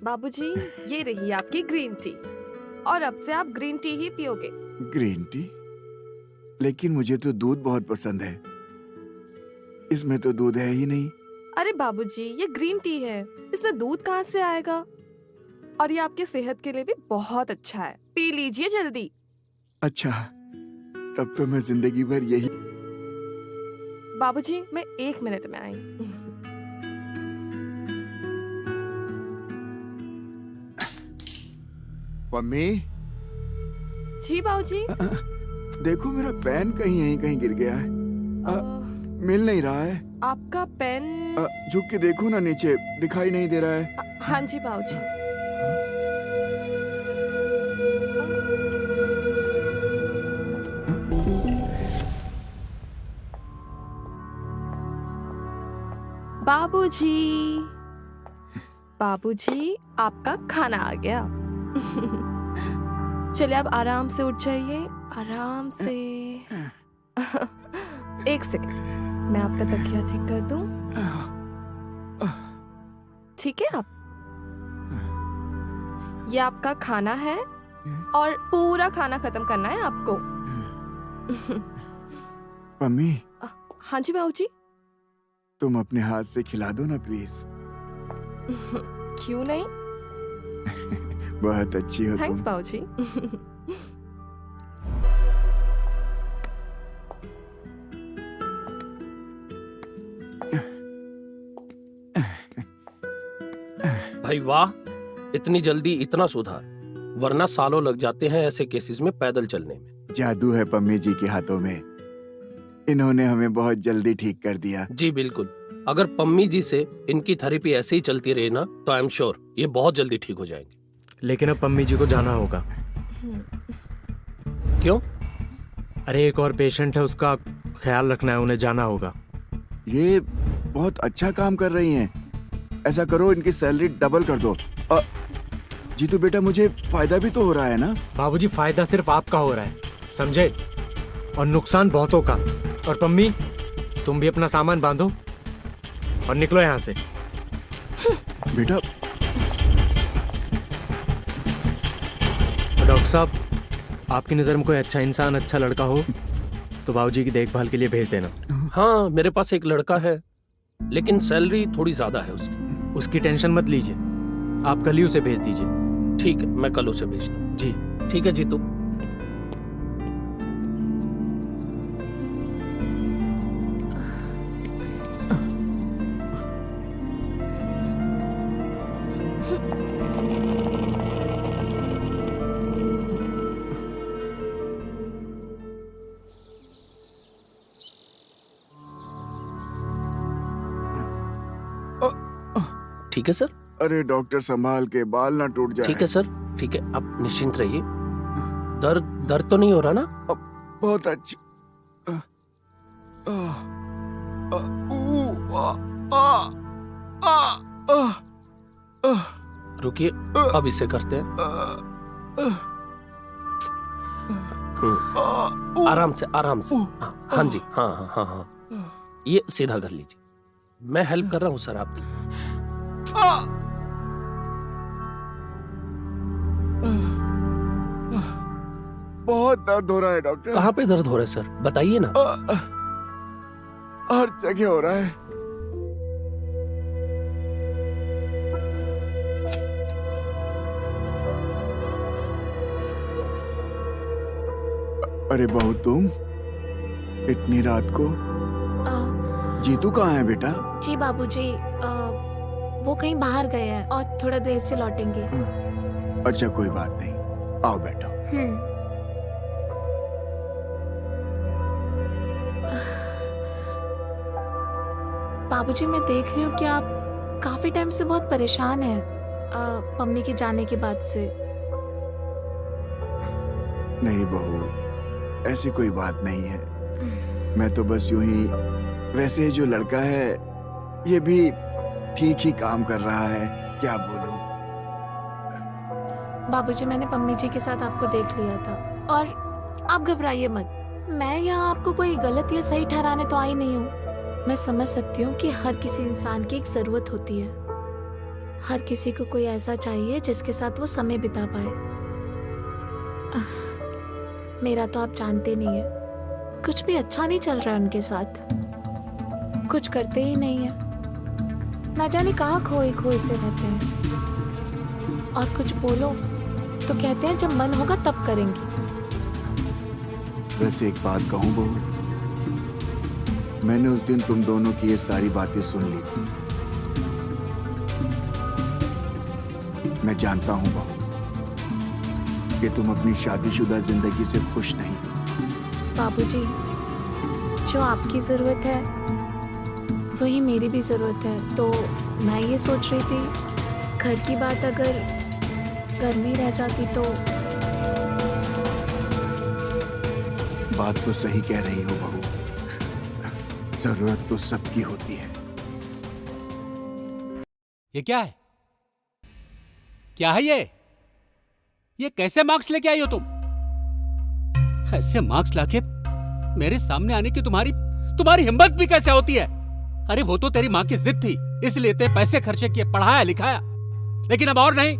बाबूजी, ये रही आपकी ग्रीन टी, और अब से आप ग्रीन टी ही पियोगे। Green tea? लेकिन मुझे तो दूध बहुत पसंद है, इसमें तो दूध है ही नहीं। अरे बाबूजी, ये ग्रीन टी है, इसमें दूध कहाँ से आएगा? और ये आपके सेहत के लिए भी बहुत अच्छा है, पी लीजिए जल्दी। अच्छा, तब तो मैं जिंदगी भर यही। बाबूजी, मैं 1 मिनट में आई। मम्मी जी बाबूजी। देखो मेरा पेन कहीं यहीं कहीं गिर गया है। मिल नहीं रहा है। आपका पेन। झुक के देखो ना नीचे, दिखाई नहीं दे रहा है। हाँ जी बाबूजी। बाबूजी, बाबूजी, आपका खाना आ गया। चलिए आप आराम से उठ जाइए, आराम से। एक सेकंड, मैं आपका तकिया ठीक कर दूं। ठीक है आप? ये आपका खाना है और पूरा खाना खत्म करना है आपको। मम्मी, हाँ जी बाबूजी। तुम अपने हाथ से खिला दो ना प्लीज। क्यों नहीं? बहुत अच्छी हो थैंक्स तुम। बाबूजी। भाई वाह, इतनी जल्दी इतना सुधार, वरना सालों लग जाते हैं ऐसे केसेस में पैदल चलने में। जादू है पम्मी जी के हाथों में, इन्होंने हमें बहुत जल्दी ठीक कर दिया। जी बिल्कुल, अगर पम्मी जी से इनकी थेरेपी ऐसे ही चलती रही ना तो आई एम श्योर ये बहुत जल्दी ठीक हो जाएंगे। लेकिन अब पम्मी जी को जाना होगा। क्यों? अरे एक और पेशेंट है, उसका ख्याल रखना है, उन्हें जाना होगा। ये बहुत अच्छा काम कर रही हैं। ऐसा करो, इनकी सैलरी डबल कर दो। जीतू बेटा, मुझे फायदा भी तो हो रहा है ना। बाबूजी, फायदा सिर्फ आपका हो रहा है, समझे, और नुकसान बहुतों का। और पम्मी, तुम भी अपना सामान बांधो और निकलो यहाँ से। बेटा, डॉक्टर साहब, आपकी नज़र में कोई अच्छा इंसान, अच्छा लड़का हो तो बाबूजी की देखभाल के लिए भेज देना। हाँ, मेरे पास एक लड़का है, लेकिन सैलरी थोड़ी ज्यादा है उसकी। उसकी टेंशन मत लीजिए, आप कल ही उसे भेज दीजिए। ठीक है, मैं कल उसे भेजता हूँ। जी ठीक है जीतू। ठीक है सर। अरे डॉक्टर, संभाल के, बाल ना टूट जाए। ठीक है सर, ठीक है, आप निश्चिंत रहिए। दर्द तो नहीं हो रहा ना? बहुत अच्छी। रुकिए, अब इसे करते हैं। आराम से, आराम से। हाँ जी, हाँ हाँ हाँ हाँ, ये सीधा कर लीजिए। मैं हेल्प कर रहा हूँ सर आपकी। बहुत दर्द हो रहा है डॉक्टर। कहाँ पे दर्द हो रहा है सर, बताइए ना। हर जगह हो रहा है। अरे बहू, तुम इतनी रात को? जीतू कहाँ है बेटा? जी बाबूजी, वो कहीं बाहर गए हैं और थोड़ा देर से लौटेंगे। अच्छा, कोई बात नहीं, आओ बैठो। बाबूजी, मैं देख रही हूँ कि आप काफी टाइम से बहुत परेशान हैं मम्मी के जाने के बाद से। नहीं बहू, ऐसी कोई बात नहीं है। मैं तो बस यूं ही, वैसे जो लड़का है ये भी ठीक ही काम कर रहा है, क्या बोलूं। बाबूजी, मैंने मम्मी जी के साथ आपको देख लिया था और आप घबराइए मत। मैं यहाँ आपको कोई गलत या सही ठहराने तो आई नहीं हूँ। मैं समझ सकती हूँ कि हर किसी इंसान की एक जरूरत होती है। हर किसी को कोई ऐसा चाहिए जिसके साथ वो समय बिता पाए। मेरा तो आप जानते नहीं है, कुछ भी अच्छा नहीं चल रहा है उनके साथ। कुछ करते ही नहीं है, ना जाने कहाँ खोए खोए से रहते हैं। और कुछ बोलो तो कहते हैं जब मन होगा तब करेंगे। वैसे एक बात कहूँ बहू, मैंने उस दिन तुम दोनों की ये सारी बातें सुन ली थी। मैं जानता हूँ बहू कि तुम अपनी शादीशुदा जिंदगी से खुश नहीं। बाबूजी, जो आपकी ज़रूरत है वही मेरी भी ज़रूरत है। तो मैं ये सोच रही थी घर की बात अगर घर में ही रह जाती तो। बात तो सही कह रही हो बहू, जरूरत तो सबकी होती है। ये क्या है? क्या है ये कैसे मार्क्स लेके आई हो तुम? ऐसे मार्क्स लाके मेरे सामने आने की तुम्हारी हिम्मत भी कैसे होती है? अरे वो तो तेरी माँ की जिद थी, इसलिए ते पैसे खर्चे किए, पढ़ाया लिखाया, लेकिन अब और नहीं।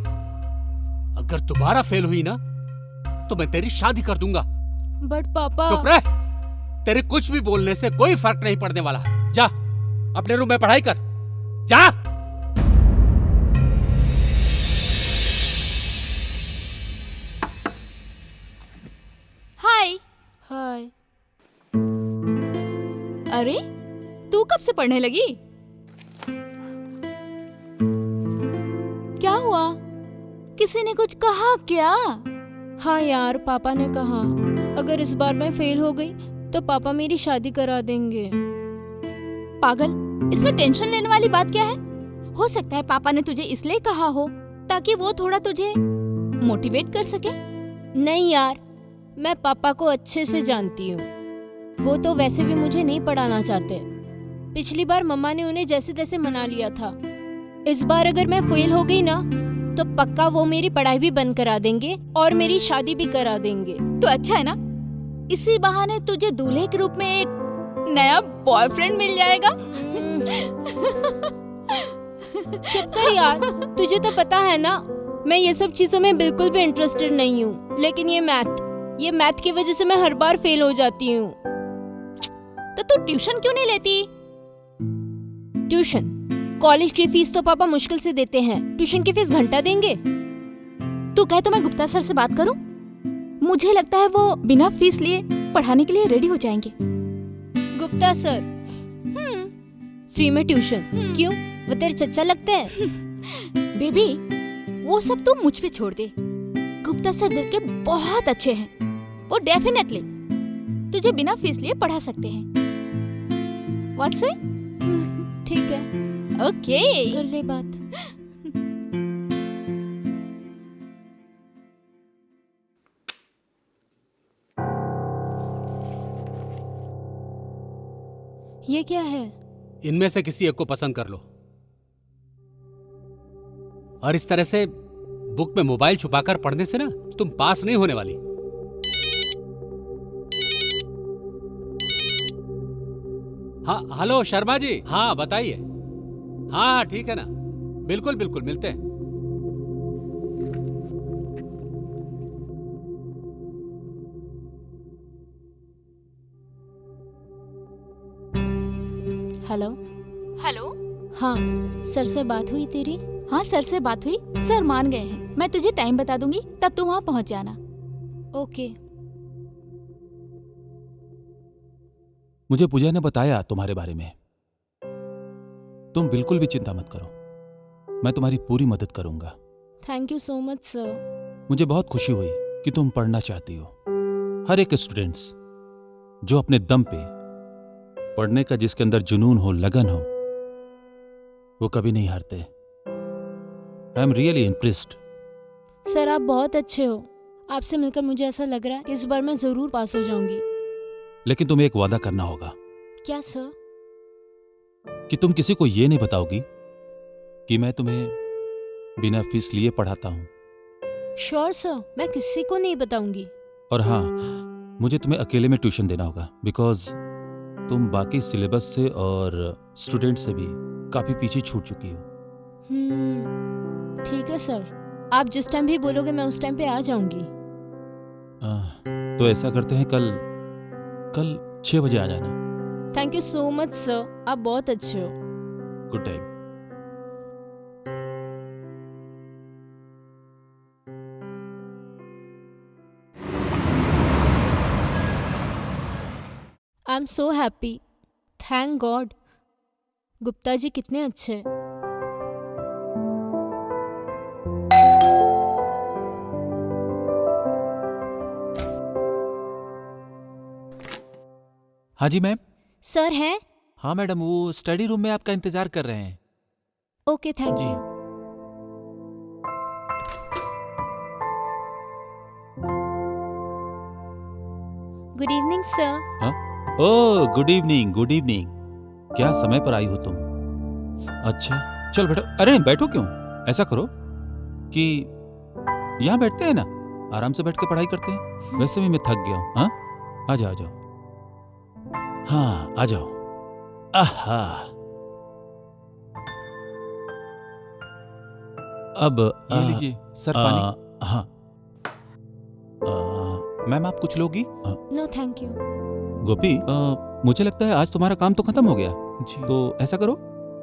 अगर दोबारा फेल हुई ना तो मैं तेरी शादी कर दूंगा। बट पापा। चुप रह, तेरे कुछ भी बोलने से कोई फर्क नहीं पड़ने वाला। जा अपने रूम में पढ़ाई कर, जा। हाय। हाय। अरे तू कब से पढ़ने लगी? क्या हुआ? किसी ने कुछ कहा क्या? हाँ यार, पापा ने कहा अगर इस बार मैं फेल हो गई तो पापा मेरी शादी करा देंगे। पागल, इसमें टेंशन लेने वाली बात क्या है? हो सकता है पापा ने तुझे इसलिए कहा हो ताकि वो थोड़ा तुझे मोटिवेट कर सके। नहीं यार, मैं पापा को अच्छे से जानती हूँ। वो तो वैसे भी मुझे नहीं पढ़ाना चाहते। पिछली बार मम्मा ने उन्हें जैसे तैसे मना लिया था। इस बार अगर मैं फेल हो गई ना तो पक्का वो मेरी पढ़ाई भी बंद करा देंगे और मेरी शादी भी करा देंगे। तो अच्छा है ना, इसी बहाने तुझे दूल्हे के रूप में एक नया बॉयफ्रेंड मिल जाएगा। चुप कर यार, तुझे तो पता है ना मैं ये सब चीजों में बिल्कुल भी इंटरेस्टेड नहीं हूँ। लेकिन ये मैथ की वजह से मैं हर बार फेल हो जाती हूँ। तो तू ट्यूशन क्यों नहीं लेती? ट्यूशन? कॉलेज की फीस तो पापा मुश्किल से देते हैं, ट्यूशन की फीस घंटा देंगे। तू कहे तो मैं गुप्ता सर से बात करूं? मुझे लगता है वो बिना फीस लिए पढ़ाने के लिए रेडी हो जाएंगे। गुप्ता सर? फ्री में ट्यूशन? क्यों, वो तेरे चच्चा लगते हैं? बेबी, वो सब तू मुझ पे छोड़ दे। गुप्ता सर दिल के बहुत अच्छे हैं। वो डेफिनेटली तुझे बिना फीस लिए पढ़ा सकते हैं। व्हाट से? ठीक है, ओके, कर ले बात। ये क्या है? इनमें से किसी एक को पसंद कर लो, और इस तरह से बुक में मोबाइल छुपाकर पढ़ने से ना तुम पास नहीं होने वाली। हाँ हेलो शर्मा जी, हाँ बताइए। हाँ ठीक है ना, बिल्कुल बिल्कुल मिलते हैं। हेलो। हेलो। हाँ, सर से बात हुई तेरी? हाँ सर से बात हुई, सर मान गए हैं। मैं तुझे टाइम बता दूंगी, तब तू वहाँ पहुँच जाना। ओके। मुझे पूजा ने बताया तुम्हारे बारे में। तुम बिल्कुल भी चिंता मत करो, मैं तुम्हारी पूरी मदद करूंगा। Thank you so much sir. मुझे बहुत खुशी हुई कि तुम पढ़ना चाहती हो। हर एक स्टूडेंट्स जो अपने दम पे पढ़ने का, जिसके अंदर जुनून हो, लगन हो, वो कभी नहीं हारते। I am really impressed. Sir आप बहुत अच्छे हो। आपसे मिलकर मुझे ऐसा लग रहा है कि इस बार मैं जरूर पास हो जाऊंगी। लेकिन तुम्हें एक वादा करना होगा। क्या सर? कि तुम किसी को ये नहीं बताओगी कि मैं तुम्हें बिना फीस लिए पढ़ाता हूं। श्योर सर, मैं किसी को नहीं बताऊंगी। और हाँ, मुझे तुम्हें अकेले में ट्यूशन देना होगा, बिकॉज तुम बाकी सिलेबस से और स्टूडेंट से भी काफी पीछे छूट चुकी हो। ठीक है सर, आप जिस टाइम भी बोलोगे मैं उस टाइम पे आ जाऊंगी। तो ऐसा करते हैं, कल 6 बजे आ जाना। Thank you so much sir, आप बहुत अच्छे हो। Good time. I am so happy, thank God. Gupta ji कितने अच्छे हैं। हाँ जी मैम। सर हैं? हाँ मैडम, वो स्टडी रूम में आपका इंतजार कर रहे हैं। Okay, thank you. Good evening sir. हाँ? Oh good evening, good evening. क्या समय पर आई हो तुम? अच्छा चल बैठो। अरे बैठो क्यों, ऐसा करो कि यहाँ बैठते हैं ना, आराम से बैठ के पढ़ाई करते हैं। वैसे भी मैं थक गया हूँ। हाँ आ जाओ, आ जाओ। हाँ आ जाओ। आहा, अब ये लीजिए सर पानी। हाँ मैम आप कुछ लोगी? No thank you. गोपी, मुझे लगता है आज तुम्हारा काम तो खत्म हो गया जी। तो ऐसा करो,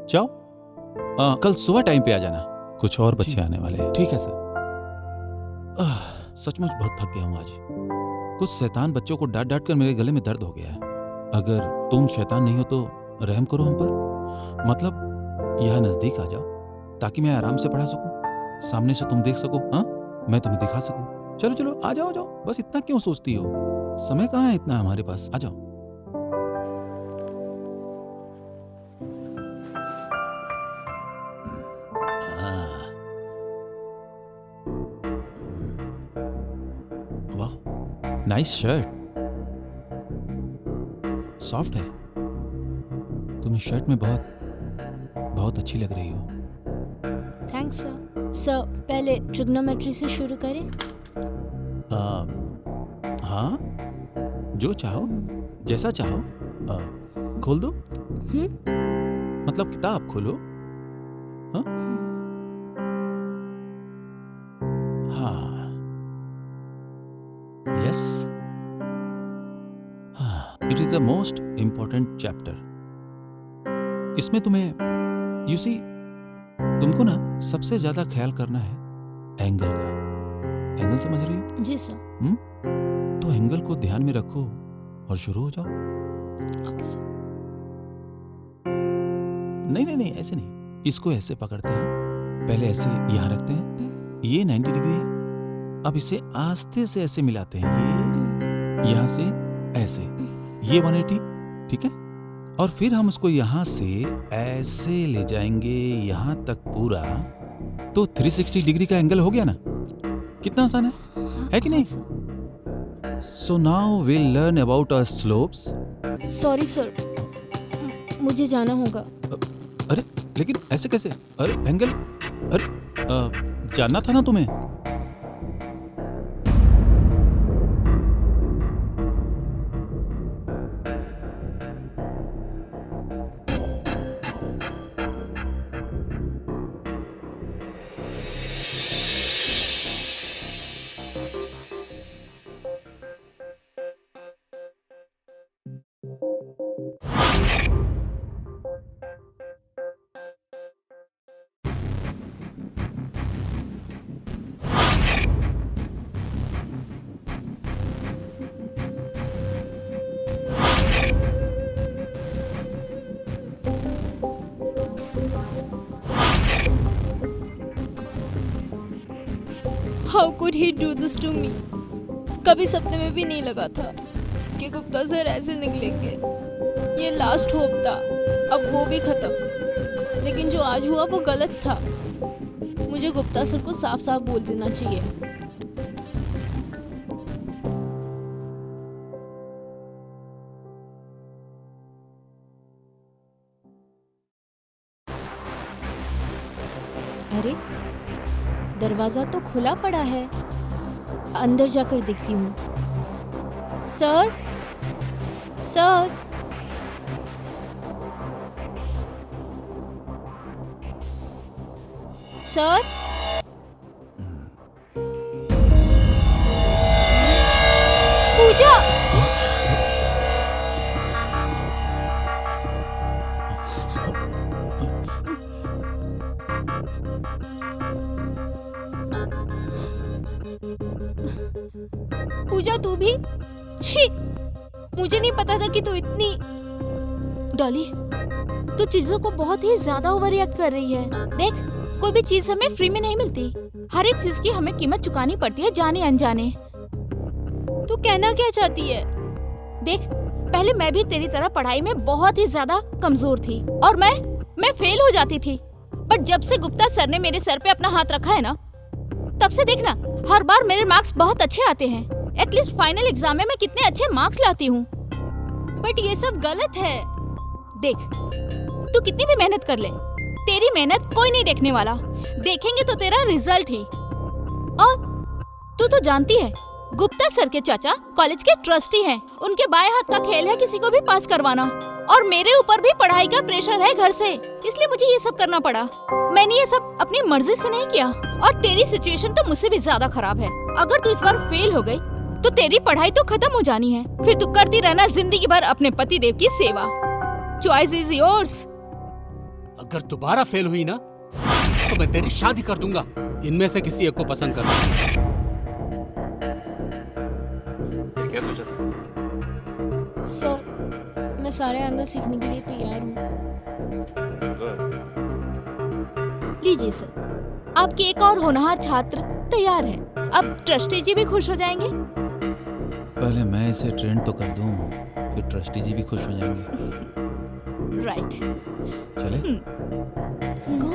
जाओ कल सुबह टाइम पे आ जाना, कुछ और बच्चे आने वाले हैं। ठीक है सर। सचमुच बहुत थक गया हूँ आज। कुछ शैतान बच्चों को डांट डांट कर मेरे गले में दर्द हो गया है। अगर तुम शैतान नहीं हो तो रहम करो हम पर। मतलब यहाँ नजदीक आ जाओ ताकि मैं आराम से पढ़ा सकूं, सामने से तुम देख सको। हाँ मैं तुम्हें दिखा सकूं। चलो चलो आ जाओ, जाओ। बस इतना क्यों सोचती हो, समय कहाँ है इतना हमारे पास। आ जाओ। वाह नाइस शर्ट, सॉफ्ट है। तुम इस शर्ट में बहुत अच्छी लग रही हो। Thanks sir. सर पहले ट्रिग्नोमेट्री से शुरू करें? हाँ जो चाहो, जैसा चाहो। खोल दो। मतलब किताब खोलो। हाँ हाँ yes, it is the most important chapter. इसमें तुम्हें यू सी, तुमको ना सबसे ज्यादा ख्याल करना है एंगल का। एंगल समझ रही हो? जी सर। तो एंगल को ध्यान में रखो और शुरू हो जाओ। Okay sir. नहीं ऐसे नहीं, इसको ऐसे पकड़ते हैं, पहले ऐसे यहाँ रखते हैं, ये 90 डिग्री है। अब इसे आस्ते से ऐसे मिलाते हैं, ये यहाँ से ऐसे, ये 180, ठीक है। और फिर हम उसको यहाँ से ऐसे ले जाएंगे यहाँ तक पूरा, तो 360 डिग्री का एंगल हो गया ना। कितना आसान है कि नहीं? So now will learn about our slopes. Sorry sir, मुझे जाना होगा। अरे लेकिन ऐसे कैसे? अरे एंगल, अरे जानना था ना तुम्हें। How could he do this to me? कभी सपने में भी नहीं लगा था कि गुप्ता सर ऐसे निकलेंगे। ये लास्ट होप था, अब वो भी खत्म। लेकिन जो आज हुआ वो गलत था। मुझे गुप्ता सर को साफ साफ बोल देना चाहिए। अरे दरवाजा तो खुला पड़ा है, अंदर जाकर देखती हूँ। सर, सर, सर, पूजा। पूजा तू भी? छी, मुझे नहीं पता था कि तू इतनी। डॉली, तू चीजों को बहुत ही ज्यादा ओवर रिएक्ट कर रही है। देख, कोई भी चीज हमें फ्री में नहीं मिलती। हर एक चीज की हमें कीमत चुकानी पड़ती है, जाने अनजाने। तू कहना क्या चाहती है? देख, पहले मैं भी तेरी तरह पढ़ाई में बहुत ही ज्यादा कमजोर थी और मैं फेल हो जाती थी। पर जब से गुप्ता सर ने मेरे सर पे अपना हाथ रखा है ना, तब से देखना हर बार मेरे मार्क्स बहुत अच्छे आते हैं। एटलीस्ट फाइनल एग्जाम में मैं कितने अच्छे मार्क्स लाती हूँ। बट ये सब गलत है। देख, तू कितनी भी मेहनत कर ले, तेरी मेहनत कोई नहीं देखने वाला। देखेंगे तो तेरा रिजल्ट ही। और तू तो जानती है, गुप्ता सर के चाचा कॉलेज के ट्रस्टी हैं। उनके बाएं हाथ का खेल है किसी को भी पास करवाना। और मेरे ऊपर भी पढ़ाई का प्रेशर है घर से, इसलिए मुझे ये सब करना पड़ा। मैंने ये सब अपनी मर्जी से नहीं किया। और तेरी सिचुएशन तो मुझसे भी ज्यादा खराब है। अगर तू इस बार फेल हो गई तो तेरी पढ़ाई तो खत्म हो जानी है। फिर तू करती रहना जिंदगी भर अपने पति देव की सेवा। Choice is yours. अगर दोबारा फेल हुई ना तो मैं तेरी शादी कर दूंगा। इनमें से किसी एक को पसंद करना। क्या सोचा था? सर, मैं सारे एंगल सीखने के लिए तैयार हूँ। लीजिए सर, आपके एक और होनहार छात्र तैयार है। अब ट्रस्टी जी भी खुश हो जाएंगे। पहले मैं इसे ट्रेंड तो कर दूं, फिर ट्रस्टी जी भी खुश हो जाएंगे। राइट। चले? गो।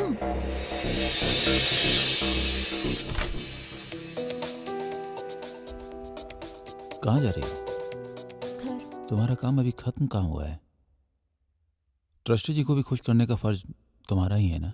कहाँ जा रही हो? घर। तुम्हारा काम अभी खत्म कहाँ हुआ है? ट्रस्टी जी को भी खुश करने का फर्ज तुम्हारा ही है ना?